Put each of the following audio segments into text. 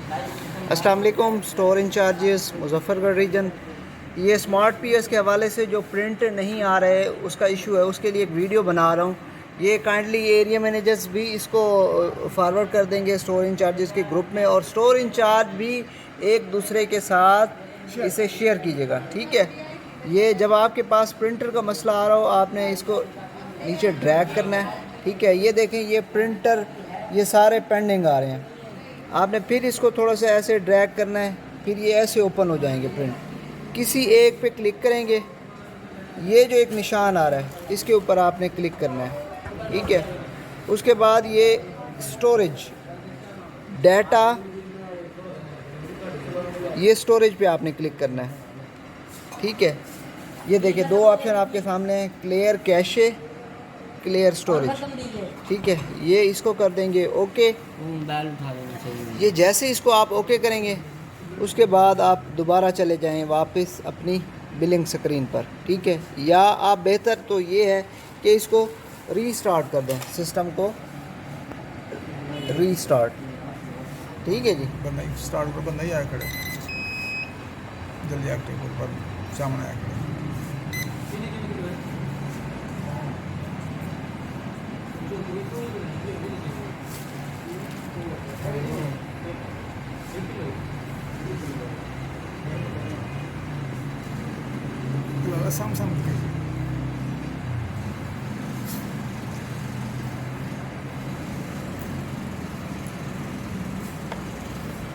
अस्सलाम वालेकुम। Store incharges Muzaffargarh region. ये स्मार्ट पीएस के हवाले से जो प्रिंट नहीं आ रहे उसका इशू है, उसके लिए एक वीडियो बना रहा हूँ। ये काइंडली एरिया मैनेजर्स भी इसको फॉरवर्ड कर देंगे स्टोर इंचार्जेस के ग्रुप में, और स्टोर इंचार्ज भी एक दूसरे के साथ इसे शेयर कीजिएगा, ठीक है। ये जब आपके पास प्रिंटर का मसला आ रहा हो, आपने इसको नीचे ड्रैग करना है, ठीक है। ये देखें, ये प्रिंटर ये सारे पेंडिंग आ रहे हैं। आपने फिर इसको थोड़ा सा ऐसे ड्रैग करना है, फिर ये ऐसे ओपन हो जाएंगे प्रिंट। किसी एक पे क्लिक करेंगे, ये जो एक निशान आ रहा है इसके ऊपर आपने क्लिक करना है, ठीक है। उसके बाद ये स्टोरेज डाटा, ये स्टोरेज पे आपने क्लिक करना है, ठीक है। ये देखिए दो ऑप्शन आपके सामने हैं, क्लियर कैशे, क्लियर स्टोरेज, ठीक है। ये इसको कर देंगे ओके। बैल उठा देना चाहिए। ये जैसे इसको आप ओके करेंगे, उसके बाद आप दोबारा चले जाएं वापस अपनी बिलिंग स्क्रीन पर, ठीक है। या आप बेहतर तो ये है कि इसको रीस्टार्ट कर दें, सिस्टम को रीस्टार्ट, ठीक है जी। बंदा ही स्टार्ट पर बंदा ही आया खड़े, जल्दी एक्टिव पर सामने आया खड़े। साम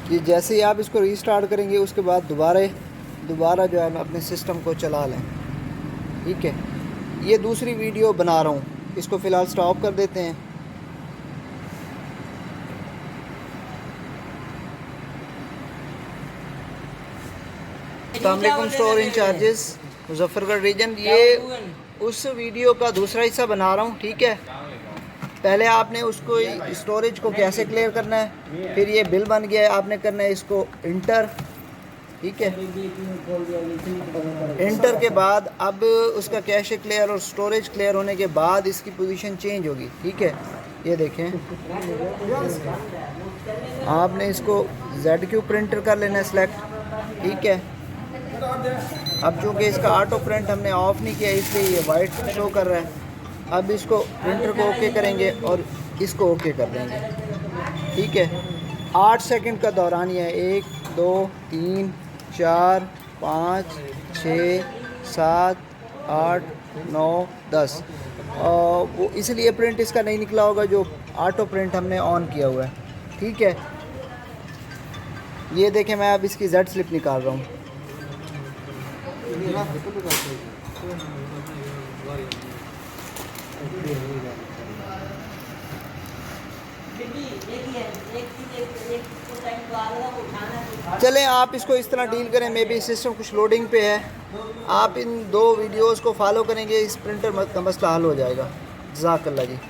कि जैसे ही आप इसको रीस्टार्ट करेंगे, उसके बाद दोबारा जो है अपने सिस्टम को चला लें, ठीक है। ये दूसरी वीडियो बना रहा हूँ, इसको फ़िलहाल स्टॉप कर देते हैं। अस्सलाम वालेकुम स्टोर इंचार्जेस मुजफ्फरगढ़ रीजन। ये उस वीडियो का दूसरा हिस्सा बना रहा हूँ, ठीक है। पहले आपने उसको स्टोरेज को कैसे क्लियर करना है, फिर ये बिल बन गया है, आपने करना है इसको इंटर, ठीक है। इंटर के बाद अब उसका कैशे क्लियर और स्टोरेज क्लियर होने के बाद इसकी पोजीशन चेंज होगी, ठीक है। ये देखें, आपने इसको ZQ प्रिंटर कर लेना है सिलेक्ट, ठीक है। अब चूँकि इसका ऑटो प्रिंट हमने ऑफ़ नहीं किया, इसलिए ये वाइट शो कर रहा है। अब इसको प्रिंटर को ओके करेंगे और इसको ओके कर देंगे, ठीक है। 8 सेकंड का दौरानिया है, 1 2 3 4 5 6 7 8 9 10। वो इसलिए प्रिंट इसका नहीं निकला होगा जो ऑटो प्रिंट हमने ऑन किया हुआ है, ठीक है। ये देखें, मैं अब इसकी Z स्लिप निकाल रहा हूँ। चलें, आप इसको इस तरह डील करें। मे बी सिस्टम कुछ लोडिंग पे है, आप इन 2 वीडियोस को फॉलो करेंगे, इस प्रिंटर का मसला हल हो जाएगा। जज़ाकल्लाह जी।